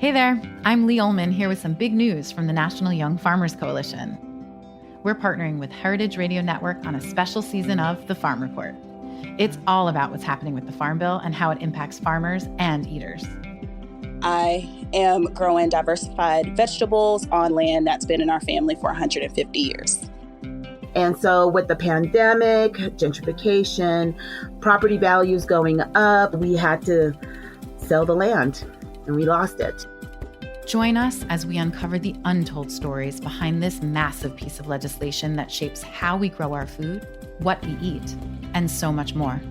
Hey there, I'm Lee Ullman here with some big news from the National Young Farmers Coalition. We're partnering with Heritage Radio Network on a special season of The Farm Report. It's all about what's happening with the Farm Bill and how it impacts farmers and eaters. I am growing diversified vegetables on land that's been in our family for 150 years. And so with the pandemic, gentrification, property values going up, we had to sell the land and we lost it. Join us as we uncover the untold stories behind this massive piece of legislation that shapes how we grow our food, what we eat, and so much more.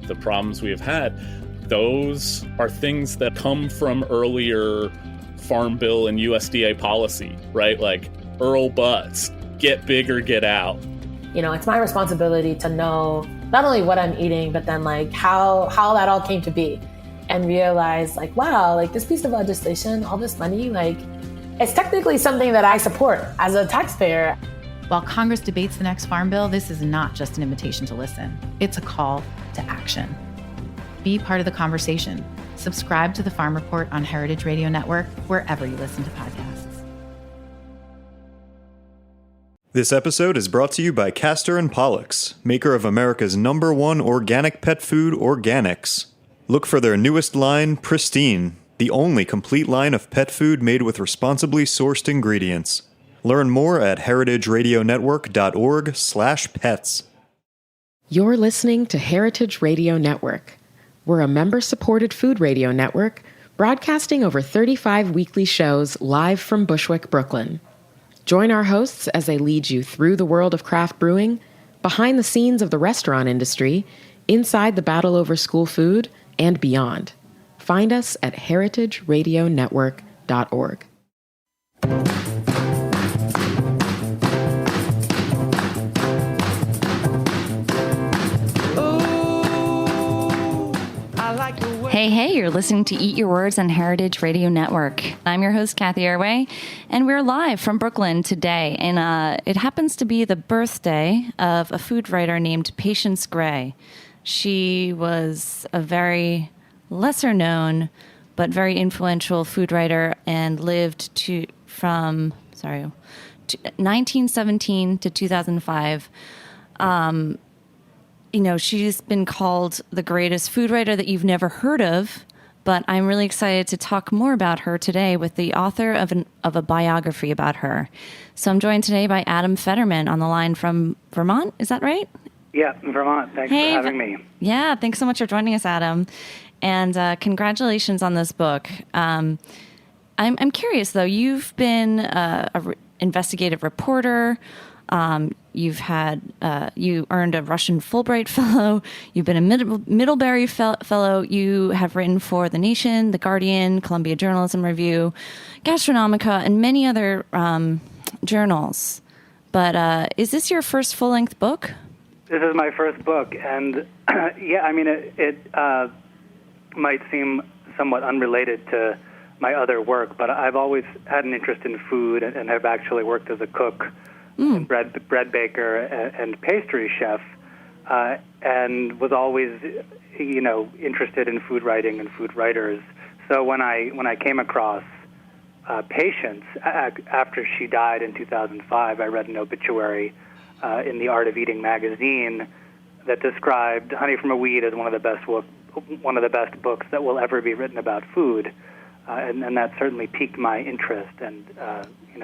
The problems we have had, those are things that come from earlier Farm Bill and USDA policy, right? Like Earl Butz, get big or get out. You know, it's my responsibility to know not only what I'm eating, but then like how that all came to be. And realize like, wow, like this piece of legislation, all this money, like it's technically something that I support as a taxpayer. While Congress debates the next Farm Bill, this is not just an invitation to listen. It's a call to action. Be part of the conversation. Subscribe to the Farm Report on Heritage Radio Network, wherever you listen to podcasts. This episode is brought to you by Castor & Pollux, maker of America's #1 organic pet food, Organics. Look for their newest line, Pristine, the only complete line of pet food made with responsibly sourced ingredients. Learn more at heritageradionetwork.org/pets. You're listening to Heritage Radio Network. We're a member-supported food radio network broadcasting over 35 weekly shows live from Bushwick, Brooklyn. Join our hosts as they lead you through the world of craft brewing, behind the scenes of the restaurant industry, inside the battle over school food, and beyond. Find us at heritageradionetwork.org. Hey, you're listening to Eat Your Words on Heritage Radio Network. I'm your host, Cathy Erway, and we're live from Brooklyn today. And it happens to be the birthday of a food writer named Patience Gray. She was a very lesser known but very influential food writer and lived from 1917 to 2005. She's been called the greatest food writer that you've never heard of, but I'm really excited to talk more about her today with the author of a biography about her. So I'm joined today by Adam Federman on the line from Vermont. Is that right? Yeah, Vermont. Thanks for having me. Yeah, thanks so much for joining us, Adam. And congratulations on this book. I'm curious, though. You've been an investigative reporter. You earned a Russian Fulbright Fellow. You've been a Middlebury Fellow. You have written for The Nation, The Guardian, Columbia Journalism Review, Gastronomica, and many other journals. But is this your first full-length book? This is my first book, and it might seem somewhat unrelated to my other work, but I've always had an interest in food and have actually worked as a cook, and bread baker, and pastry chef, and was always, interested in food writing and food writers. So when I came across Patience after she died in 2005, I read an obituary in the Art of Eating magazine that described Honey from a Weed as one of the best books that will ever be written about food, and that certainly piqued my interest, and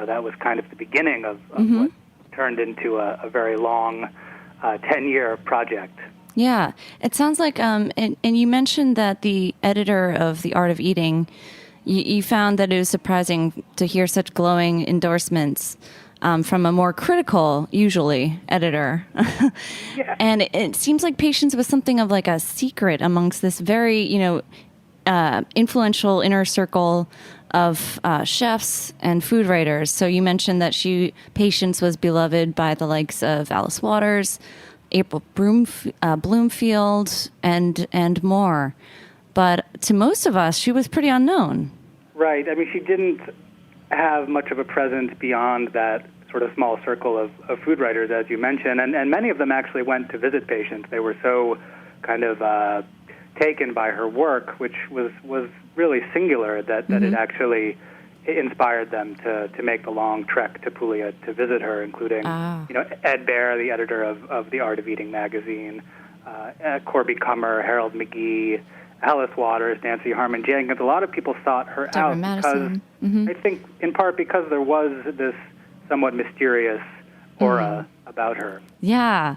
that was kind of the beginning of what turned into a very long 10-year project. Yeah, it sounds like, and you mentioned that the editor of The Art of Eating, you found that it was surprising to hear such glowing endorsements from a more critical, usually, editor. Yeah. And it seems like Patience was something of like a secret amongst this very, influential inner circle of chefs and food writers. So you mentioned that Patience was beloved by the likes of Alice Waters, April Bloomfield, and more. But to most of us, she was pretty unknown. Right. I mean, she didn't have much of a presence beyond that sort of small circle of food writers, as you mentioned, and many of them actually went to visit Patience. They were so kind of taken by her work, which was really singular, that it actually inspired them to make the long trek to Puglia to visit her, including Ed Baer, the editor of The Art of Eating magazine, Corby Kummer, Harold McGee, Alice Waters, Nancy Harmon Jenkins. A lot of people sought her Deborah out Madison. because I think in part because there was this somewhat mysterious aura about her. Yeah,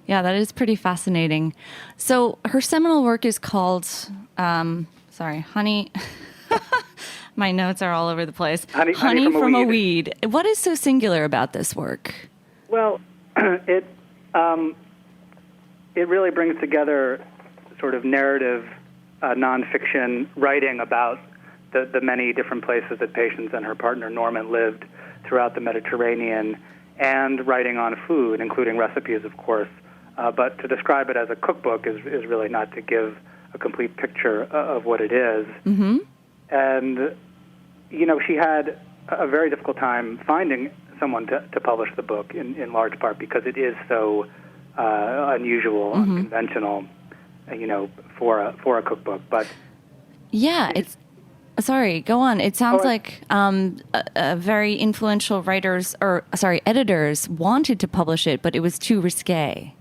that is pretty fascinating. So her seminal work is called, Honey. My notes are all over the place. Honey from a Weed. What is so singular about this work? Well, it really brings together sort of narrative nonfiction writing about the many different places that Patience and her partner Norman lived throughout the Mediterranean, and writing on food, including recipes, of course. But to describe it as a cookbook is really not to give a complete picture of what it is. Mm-hmm. And, she had a very difficult time finding someone to publish the book, in large part because it is so unusual, unconventional, for a cookbook. But yeah, it's... Sorry, go on. It sounds like a very influential editors wanted to publish it, but it was too risque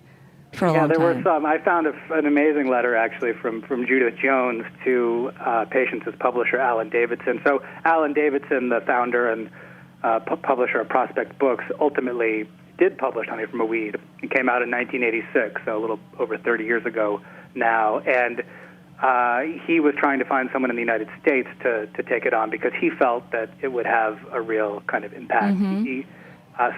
for a long time. Yeah, there were some. I found an amazing letter, actually, from Judith Jones to Patience's publisher, Alan Davidson. So Alan Davidson, the founder and publisher of Prospect Books, ultimately did publish Honey from a Weed. It came out in 1986, so a little over 30 years ago now. And he was trying to find someone in the United States to take it on because he felt that it would have a real kind of impact.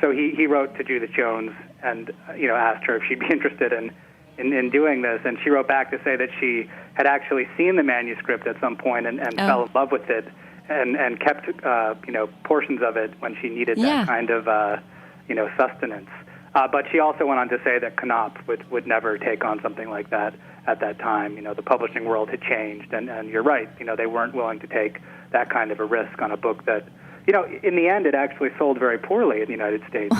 So he wrote to Judith Jones and asked her if she'd be interested in doing this, and she wrote back to say that she had actually seen the manuscript at some point and fell in love with it and kept portions of it when she needed that kind of sustenance. But she also went on to say that Knopf would never take on something like that at that time. The publishing world had changed, and you're right. They weren't willing to take that kind of a risk on a book that, in the end, it actually sold very poorly in the United States.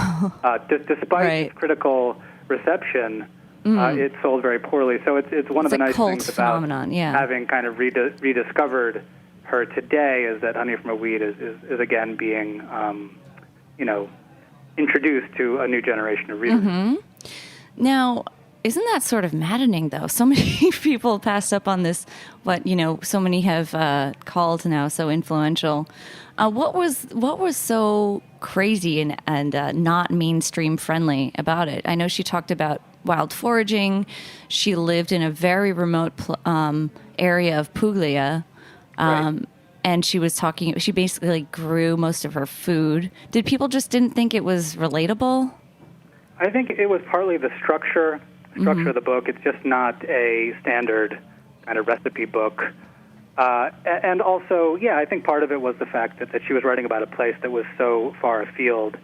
Despite its critical reception, it sold very poorly. So it's one of the nice things about having kind of rediscovered her today is that Honey from a Weed is again being, introduced to a new generation of readers. Now, isn't that sort of maddening, though? So many people passed up on this, what so many have called now so influential. What was so crazy and not mainstream friendly about it? I know she talked about wild foraging. She lived in a very remote area of Puglia. And she she basically grew most of her food. Did people just didn't think it was relatable? I think it was partly the structure of the book. It's just not a standard kind of recipe book. And also, I think part of it was the fact that she was writing about a place that was so far afield.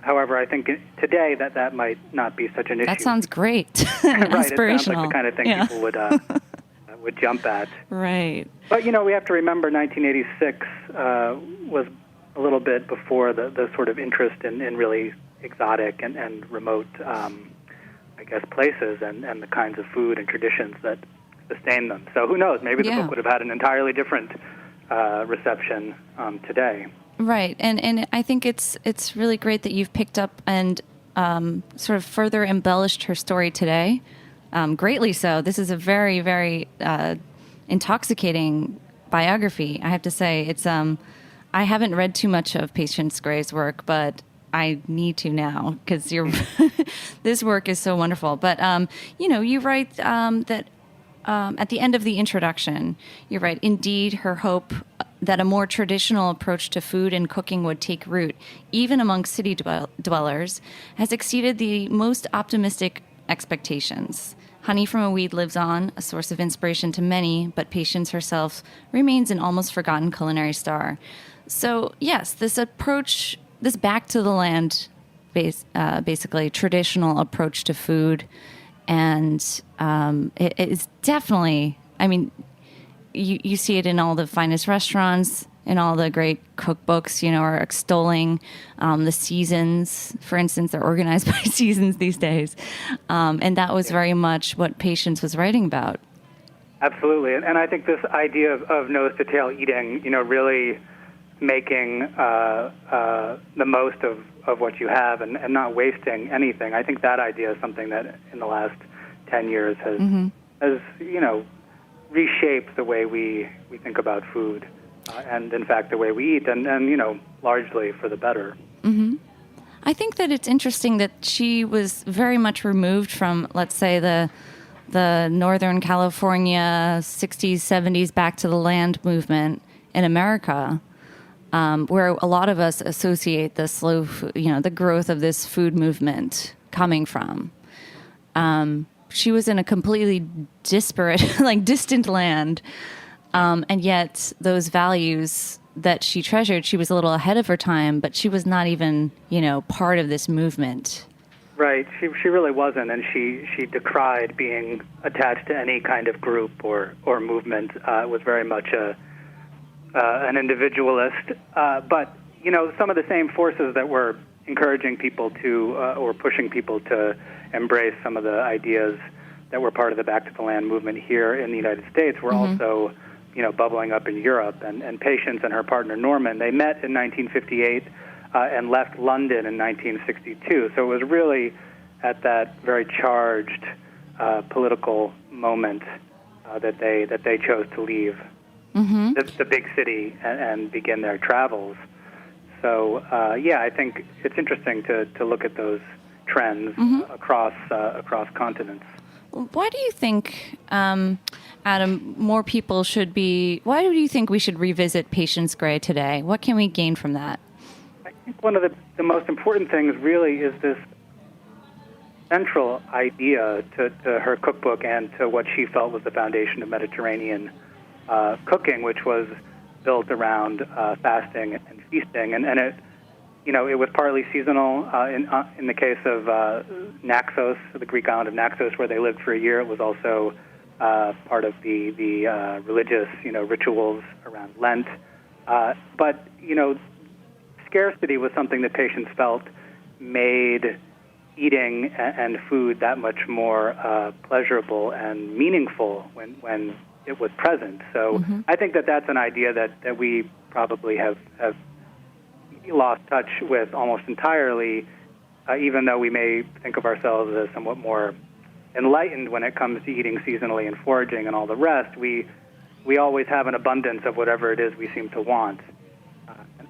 However, I think today that might not be such an issue. That sounds great. Right, Aspirational. It sounds like the kind of thing people would jump at. Right. But, we have to remember 1986 was a little bit before the sort of interest in really exotic and remote, places and the kinds of food and traditions that sustain them. So who knows? Maybe the book would have had an entirely different reception today. Right. And I think it's really great that you've picked up and sort of further embellished her story today. Greatly so. This is a very, very intoxicating biography, I have to say. It's I haven't read too much of Patience Gray's work, but I need to now because this work is so wonderful. But you write that at the end of the introduction, you write, indeed, her hope that a more traditional approach to food and cooking would take root, even among city dwellers, has exceeded the most optimistic expectations. Honey from a Weed lives on, a source of inspiration to many, but Patience herself remains an almost forgotten culinary star. So, yes, this approach, this back to the land, basically traditional approach to food, and it is definitely, you see it in all the finest restaurants, in all the great cookbooks, are extolling the seasons. For instance, they're organized by seasons these days. And that was very much what Patience was writing about. Absolutely. And I think this idea of nose-to-tail eating, really making the most of what you have and not wasting anything, I think that idea is something that in the last 10 years has reshaped the way we think about food and, in fact, the way we eat, and largely for the better. Mm-hmm. I think that it's interesting that she was very much removed from, let's say, the Northern California 60s, 70s back to the land movement in America, where a lot of us associate the slow, the growth of this food movement coming from. She was in a completely disparate, distant land, and yet those values that she treasured, she was a little ahead of her time, but she was not even, part of this movement. Right. She really wasn't, and she decried being attached to any kind of group or movement. Was very much an individualist. But some of the same forces that were encouraging people to or pushing people to embrace some of the ideas that were part of the Back to the Land movement here in the United States were also bubbling up in Europe. And Patience and her partner Norman, they met in 1958. And left London in 1962. So it was really at that very charged political moment that they chose to leave the big city and begin their travels. So I think it's interesting to look at those trends across continents. Why do you think, Adam, more people should be? Why do you think we should revisit Patience Gray today? What can we gain from that? I think one of the most important things really is this central idea to her cookbook and to what she felt was the foundation of Mediterranean cooking, which was built around fasting and feasting. And it, it was partly seasonal. In the case of Naxos, the Greek island of Naxos, where they lived for a year, it was also part of the religious, rituals around Lent. But, scarcity was something that Patience felt made eating and food that much more pleasurable and meaningful when it was present. So I think that's an idea that we probably have lost touch with almost entirely, even though we may think of ourselves as somewhat more enlightened when it comes to eating seasonally and foraging and all the rest. We always have an abundance of whatever it is we seem to want.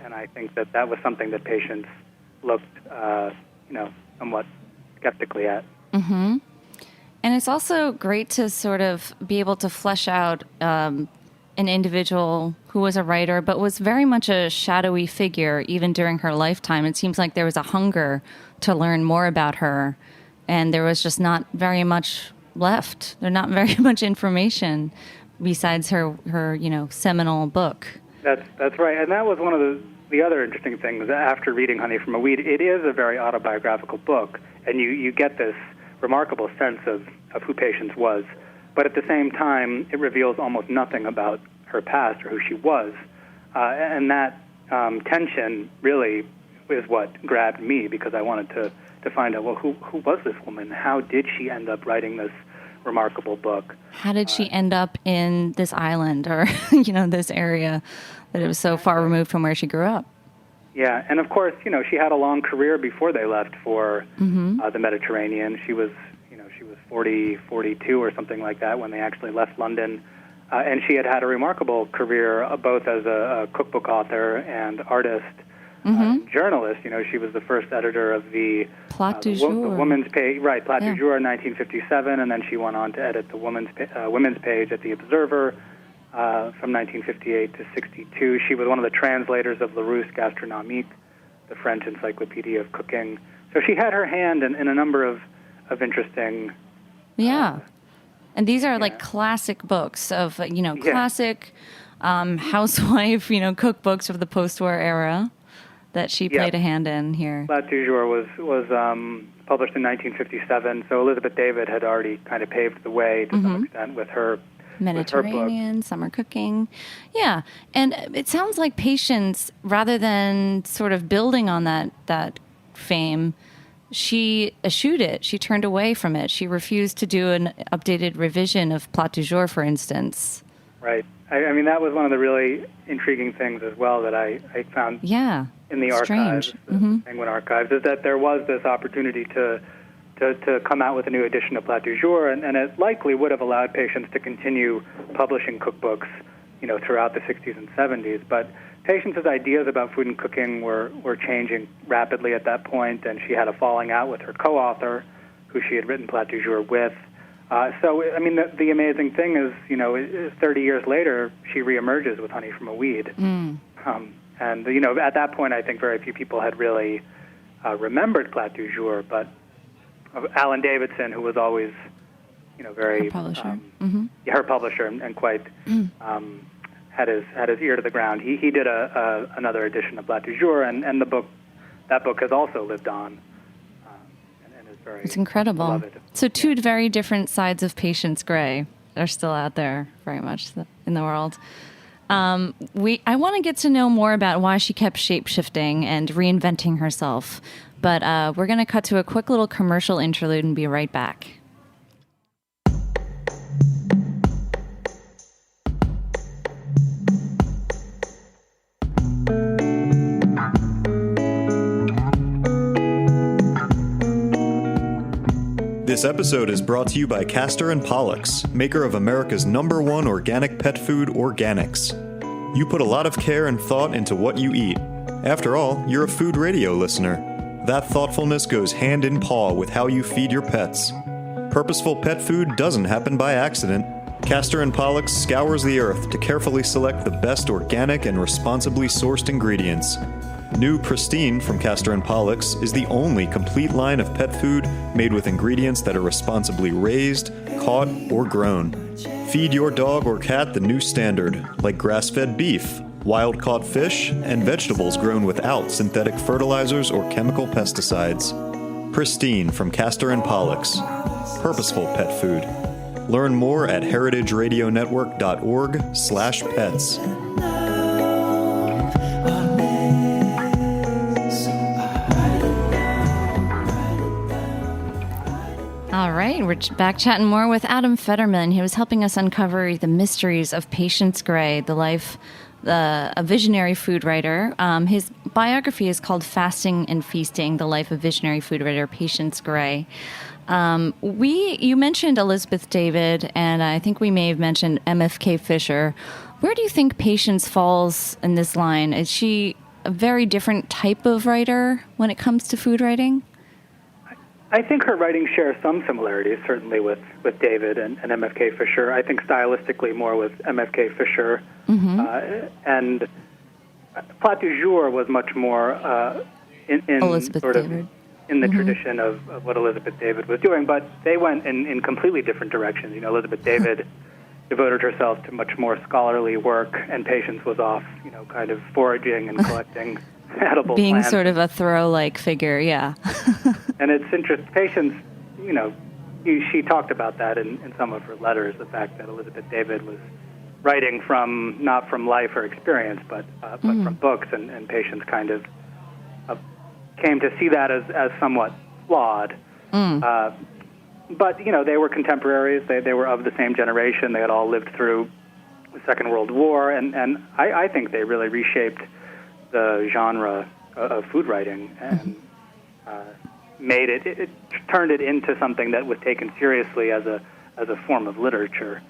And I think that was something that Patience looked, somewhat skeptically at. Mm-hmm. And it's also great to sort of be able to flesh out an individual who was a writer, but was very much a shadowy figure even during her lifetime. It seems like there was a hunger to learn more about her, and there was just not very much left. There's not very much information besides her seminal book. That's right, and that was one of the other interesting things after reading Honey from a Weed. It is a very autobiographical book, and you get this remarkable sense of who Patience was. But at the same time, it reveals almost nothing about her past or who she was. And that tension really is what grabbed me, because I wanted to find out, well, who was this woman? How did she end up writing this remarkable book? How did she end up in this island or, this area that it was so far removed from where she grew up? Yeah, and of course, she had a long career before they left for the Mediterranean. She was 40, 42 or something like that when they actually left London. And she had a remarkable career both as a cookbook author and artist, journalist. She was the first editor of the Plat du Jour. The Woman's Page, right, Plat du Jour in 1957, and then she went on to edit the Women's Page at the Observer from 1958 to 62. She was one of the translators of Larousse Gastronomique, the French encyclopedia of cooking. So she had her hand in a number of interesting... Yeah. And these are like classic books of, classic housewife, cookbooks of the post-war era that she played a hand in here. Plat du Jour was published in 1957, so Elizabeth David had already kind of paved the way to some extent with her Mediterranean, summer cooking. Yeah. And it sounds like Patience, rather than sort of building on that fame, she eschewed it. She turned away from it. She refused to do an updated revision of Plat du Jour, for instance. Right. I mean, that was one of the really intriguing things as well that I found in the archives, the Penguin archives, is that there was this opportunity to come out with a new edition of Plat du Jour, and it likely would have allowed patients to continue publishing cookbooks, throughout the 60s and 70s. But Patience's ideas about food and cooking were changing rapidly at that point, and she had a falling out with her co-author, who she had written Plat du Jour with. So, I mean, the amazing thing is, 30 years later, she reemerges with Honey from a Weed. And, at that point, I think very few people had really remembered Plat du Jour, but Alan Davidson, who was always, very... Her publisher. Her publisher, and quite... had his ear to the ground. He did another edition of Plat du Jour, and that book has also lived on. It's incredible. Beloved. So two very different sides of Patience Gray are still out there very much in the world. I want to get to know more about why she kept shape-shifting and reinventing herself, but we're going to cut to a quick little commercial interlude and be right back. This episode is brought to you by Castor & Pollux, maker of America's #1 organic pet food, Organics. You put a lot of care and thought into what you eat. After all, you're a food radio listener. That thoughtfulness goes hand in paw with how you feed your pets. Purposeful pet food doesn't happen by accident. Castor & Pollux scours the earth to carefully select the best organic and responsibly sourced ingredients. New Pristine from Castor & Pollux is the only complete line of pet food made with ingredients that are responsibly raised, caught, or grown. Feed your dog or cat the new standard, like grass-fed beef, wild-caught fish, and vegetables grown without synthetic fertilizers or chemical pesticides. Pristine from Castor & Pollux. Purposeful pet food. Learn more at heritageradionetwork.org/pets. All right, we're back chatting more with Adam Federman. He was helping us uncover the mysteries of Patience Gray, a visionary food writer. His biography is called Fasting and Feasting, The Life of Visionary Food Writer Patience Gray. You mentioned Elizabeth David, and I think we may have mentioned MFK Fisher. Where do you think Patience falls in this line? Is she a very different type of writer when it comes to food writing? I think her writing shares some similarities, certainly with David and MFK Fisher. I think stylistically more with MFK Fisher. And Plat du Jour was much more in Elizabeth sort of David. In the tradition of what Elizabeth David was doing, but they went in completely different directions. Elizabeth David devoted herself to much more scholarly work, and Patience was off, kind of foraging and collecting edible being plants. Sort of a Thoreau-like figure, yeah. And it's interesting. Patience, she talked about that in some of her letters, the fact that Elizabeth David was writing not from life or experience, but from books, and Patience kind of came to see that as somewhat flawed. But, they were contemporaries. They were of the same generation. They had all lived through the Second World War, and I think they really reshaped the genre of food writing and made it turned it into something that was taken seriously as a form of literature.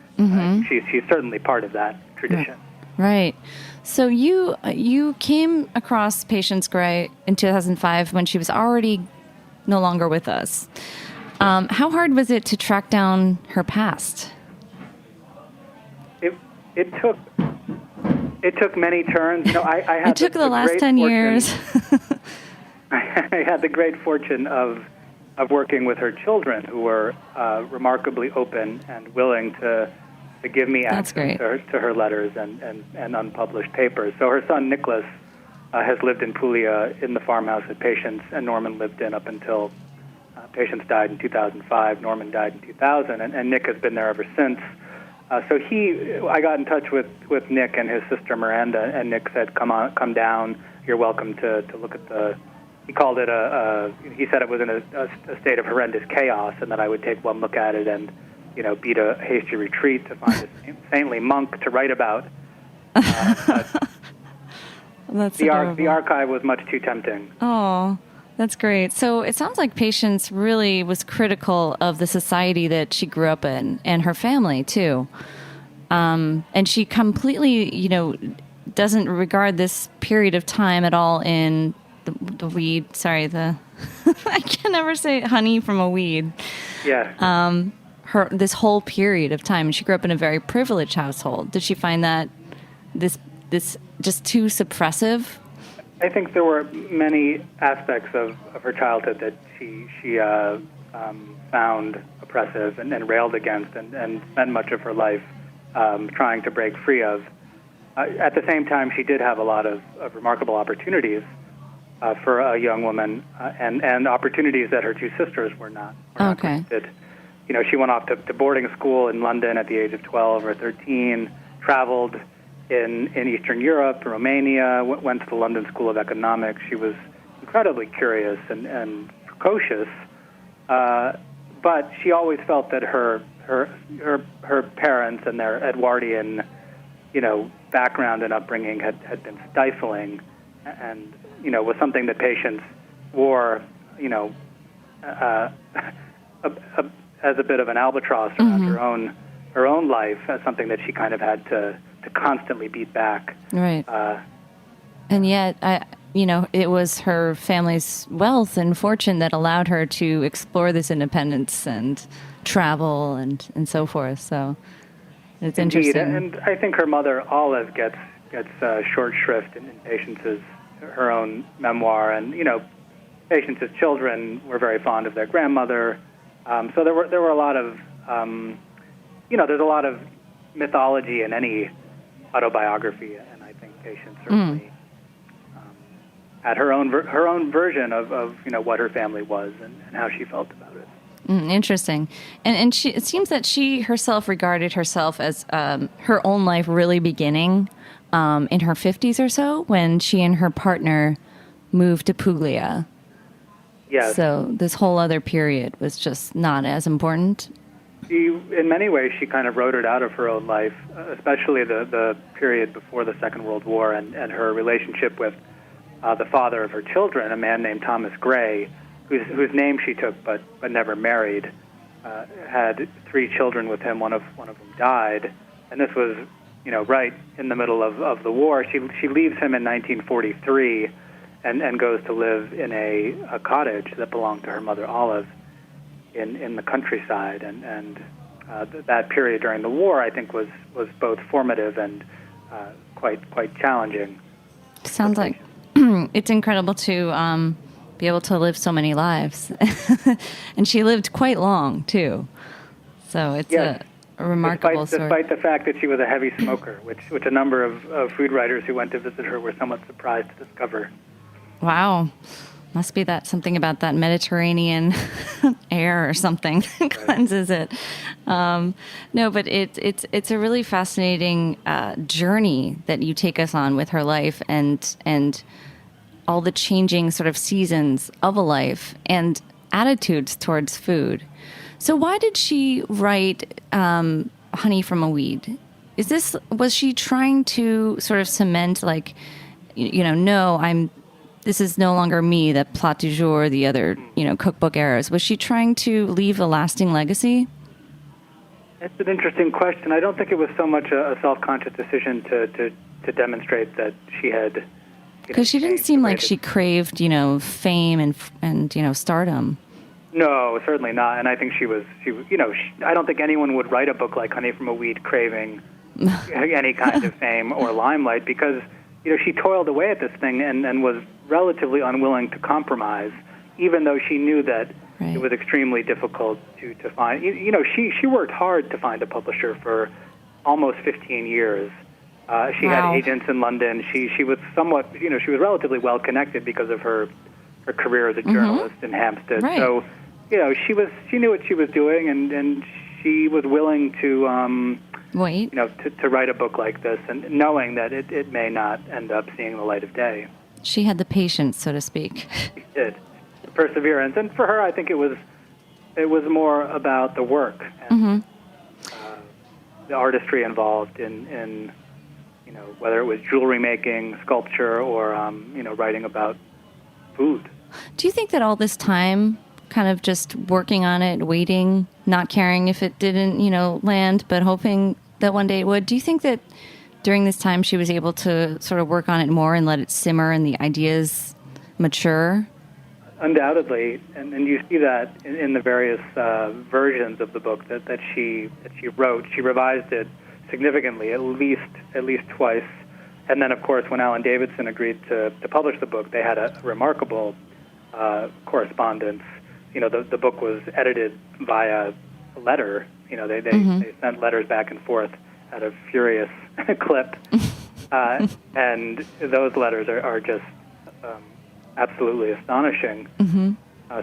She's certainly part of that tradition. Right. So you came across Patience Gray in 2005 when she was already no longer with us. How hard was it to track down her past? It took many turns. I had it took the last 10 years. I had the great fortune of working with her children, who were remarkably open and willing to give me access to her letters and unpublished papers. So her son Nicholas has lived in Puglia in the farmhouse that Patience and Norman lived in up until Patience died in 2005. Norman died in 2000, and Nick has been there ever since. So I got in touch with Nick and his sister Miranda, and Nick said, "Come down. You're welcome to look at the he called it he said it was in a state of horrendous chaos, and that I would take one look at it and, beat a hasty retreat to find a saintly monk to write about. That's the adorable. archive was much too tempting. Oh, that's great. So it sounds like Patience really was critical of the society that she grew up in and her family too. And she completely, doesn't regard this period of time at all in the weed. Sorry, I can never say honey from a weed. Yeah. This whole period of time. And she grew up in a very privileged household. Did she find that this just too suppressive? I think there were many aspects of her childhood that she found oppressive and railed against and spent much of her life trying to break free of. At the same time, she did have a lot of remarkable opportunities for a young woman and opportunities that her two sisters were not Okay. granted. She went off to boarding school in London at the age of 12 or 13, traveled in Eastern Europe, Romania, went to the London School of Economics. She was incredibly curious and precocious, but she always felt that her parents and their Edwardian, background and upbringing had been stifling, and was something that Patience wore, as a bit of an albatross around her own life, as something that she kind of had to constantly beat back. Right. And yet, it was her family's wealth and fortune that allowed her to explore this independence and travel and so forth. So it's Indeed. interesting. And I think her mother, Olive, gets short shrift in Patience's, her own memoir. And, Patience's children were very fond of their grandmother. So there were a lot of, there's a lot of mythology in any autobiography, and I think Patience certainly had her own version of what her family was and how she felt about it. Interesting. And it seems that she herself regarded herself as her own life really beginning in her 50s or so when she and her partner moved to Puglia. Yes. So this whole other period was just not as important. In many ways, she kind of wrote it out of her own life, especially the period before the Second World War and her relationship with the father of her children, a man named Thomas Gray, whose name she took but never married, had 3 children with him. One of them died, and this was right in the middle of the war. She leaves him in 1943 and goes to live in a cottage that belonged to her mother Olive in the countryside, and that period during the war, I think, was both formative and quite challenging. Sounds like it's incredible to be able to live so many lives, and she lived quite long too. So it's a remarkable story. Despite the fact that she was a heavy smoker, which a number of food writers who went to visit her were somewhat surprised to discover. Wow. Must be something about that Mediterranean air or something that cleanses it. No, but it's a really fascinating journey that you take us on with her life and all the changing sort of seasons of a life and attitudes towards food. So why did she write Honey from a Weed? Was she trying to sort of cement this is no longer me, the plat du jour, the other, cookbook eras. Was she trying to leave a lasting legacy? It's an interesting question. I don't think it was so much a self-conscious decision to demonstrate that she had. Because she didn't seem like she craved, fame and stardom. No, certainly not. And I think she was. I don't think anyone would write a book like Honey from a Weed craving any kind of fame or limelight, because she toiled away at this thing and was relatively unwilling to compromise, even though she knew that it was extremely difficult to find. She worked hard to find a publisher for almost 15 years. She had agents in London. She was somewhat, she was relatively well connected because of her career as a journalist in Hampstead. Right. So, she knew what she was doing, and she was willing to wait. To write a book like this, and knowing that it may not end up seeing the light of day. She had the patience, so to speak. She did. The perseverance. And for her, I think it was more about the work and the artistry involved in whether it was jewelry making, sculpture, or writing about food. Do you think that all this time, kind of just working on it, waiting, not caring if it didn't, land, but hoping that one day it would, do you think that during this time she was able to sort of work on it more and let it simmer and the ideas mature? Undoubtedly, and you see that in the various versions of the book that she wrote. She revised it significantly, at least twice. And then, of course, when Alan Davidson agreed to publish the book, they had a remarkable correspondence. The book was edited via letter. They sent letters back and forth at a furious clip, and those letters are just absolutely astonishing.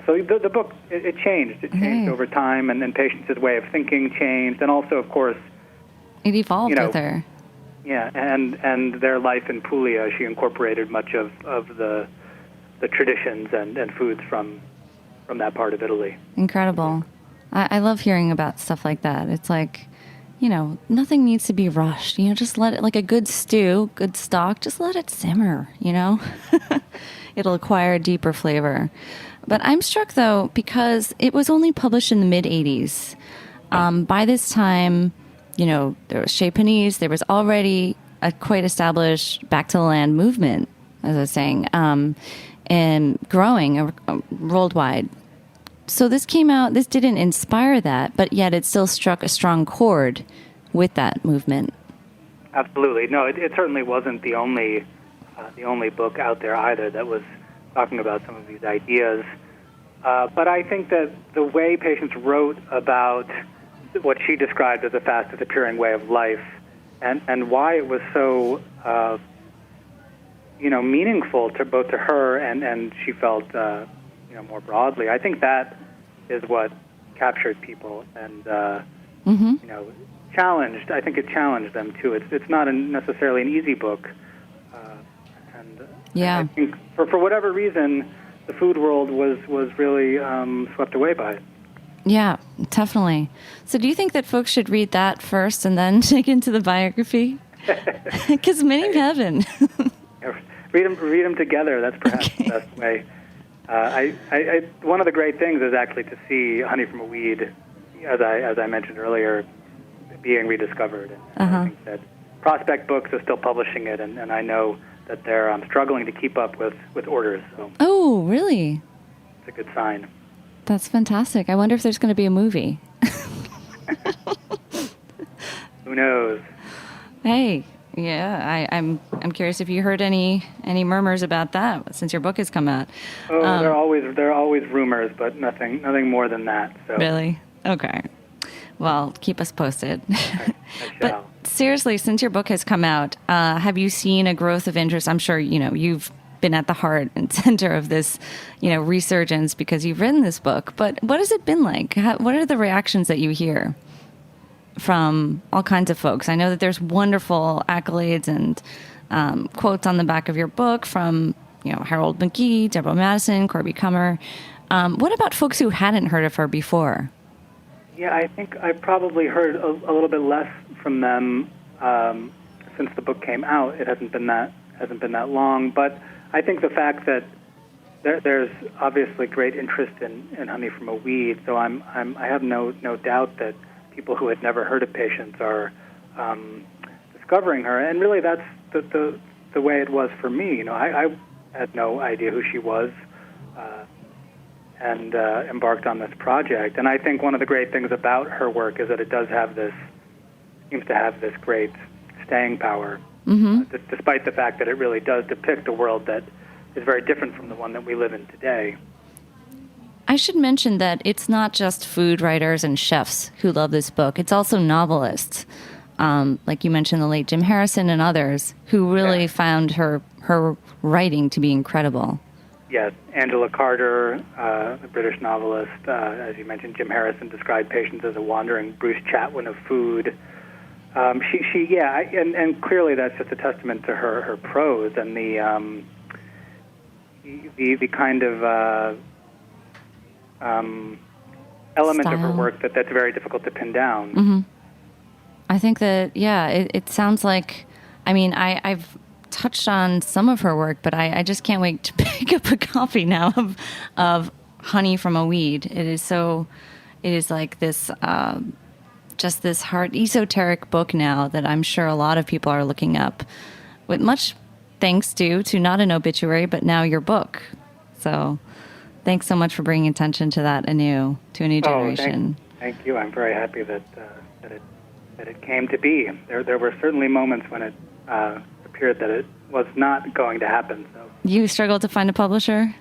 So the book, it changed. It changed over time, and then Patience's way of thinking changed, and also, of course, it evolved with her. Yeah, and their life in Puglia, she incorporated much of the traditions and foods from that part of Italy. Incredible. I love hearing about stuff like that. It's like, nothing needs to be rushed. Just let it, like a good stew, good stock, just let it simmer, It'll acquire a deeper flavor. But I'm struck, though, because it was only published in the mid-'80s. By this time, there was Chez Panisse. There was already a quite established Back to the Land movement, as I was saying, and growing worldwide. So this came out, this didn't inspire that, but yet it still struck a strong chord with that movement. Absolutely. No, it certainly wasn't the only book out there either that was talking about some of these ideas. But I think that the way Patience wrote about what she described as the fastest appearing way of life and why it was so meaningful to both to her and she felt more broadly. I think that is what captured people and challenged. I think it challenged them too. It's not necessarily an easy book, and I think for whatever reason, the food world was really swept away by it. Yeah, definitely. So do you think that folks should read that first and then dig into the biography? Because many haven't. Read them together. That's perhaps the best way. One of the great things is actually to see Honey from a Weed, as I mentioned earlier, being rediscovered. And I think that Prospect Books is still publishing it, and I know that they're struggling to keep up with orders. So oh, really? It's a good sign. That's fantastic. I wonder if there's going to be a movie. Who knows? Hey, yeah, I'm curious if you heard any murmurs about that since your book has come out. Oh, there are always rumors, but nothing more than that. So. Really? Okay. Well, keep us posted. I But seriously, since your book has come out, have you seen a growth of interest? I'm sure you've been at the heart and center of this, resurgence because you've written this book. But what has it been like? What are the reactions that you hear from all kinds of folks? I know that there's wonderful accolades and quotes on the back of your book from, Harold McGee, Deborah Madison, Corby Kummer. What about folks who hadn't heard of her before? Yeah, I think I probably heard a little bit less from them since the book came out. It hasn't been that long, but I think the fact that there's obviously great interest in Honey from a Weed, so I have no doubt that people who had never heard of Patience are discovering her, and really that's the way it was for me. I had no idea who she was, and embarked on this project. And I think one of the great things about her work is that it seems to have this great staying power, despite the fact that it really does depict a world that is very different from the one that we live in today. I should mention that it's not just food writers and chefs who love this book. It's also novelists, like you mentioned, the late Jim Harrison and others, who really found her writing to be incredible. Yes, Angela Carter, the British novelist, as you mentioned, Jim Harrison described Patience as a wandering Bruce Chatwin of food. And clearly that's just a testament to her prose and the the kind of element of her work that's very difficult to pin down. Mm-hmm. I think that, it sounds like, I mean, I've touched on some of her work, but I just can't wait to pick up a copy now of Honey from a Weed. It is like this, just this hard, esoteric book now that I'm sure a lot of people are looking up, with much thanks due to not an obituary, but now your book. So thanks so much for bringing attention to that to a new generation. Thank you. I'm very happy that it came to be. There were certainly moments when it appeared that it was not going to happen. So you struggled to find a publisher?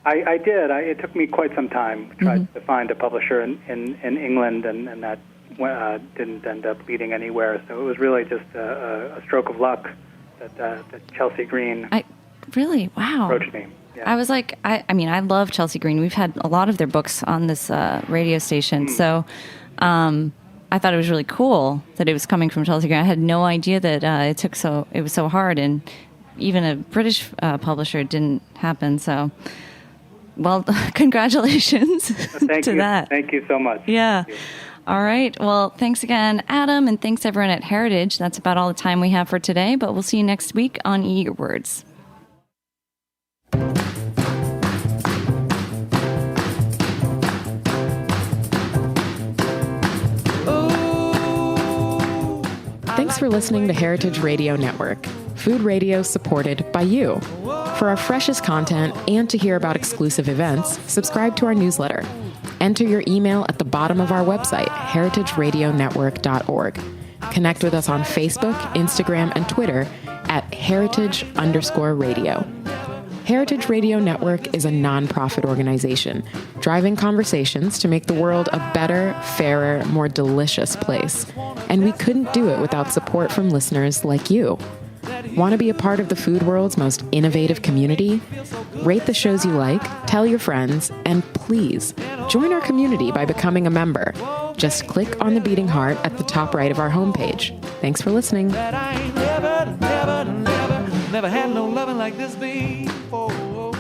I did. It took me quite some time to try to find a publisher in England, and that didn't end up leading anywhere. So it was really just a stroke of luck that Chelsea Green approached me. Yeah. I was like, I mean, I love Chelsea Green. We've had a lot of their books on this radio station. So I thought it was really cool that it was coming from Chelsea Green. I had no idea that it was so hard, and even a British publisher didn't happen. So, well, congratulations to that. Thank you so much. Yeah. All right. Well, thanks again, Adam, and thanks everyone at Heritage. That's about all the time we have for today, but we'll see you next week on Eat Your Words. Thanks for listening to Heritage Radio Network, food radio supported by you. For our freshest content and to hear about exclusive events, subscribe to our newsletter. Enter your email at the bottom of our website, heritageradionetwork.org. Connect with us on Facebook, Instagram, and Twitter at heritage_radio. Heritage Radio Network is a nonprofit organization driving conversations to make the world a better, fairer, more delicious place. And we couldn't do it without support from listeners like you. Want to be a part of the food world's most innovative community? Rate the shows you like, tell your friends, and please join our community by becoming a member. Just click on the beating heart at the top right of our homepage. Thanks for listening. Never had no loving like this before.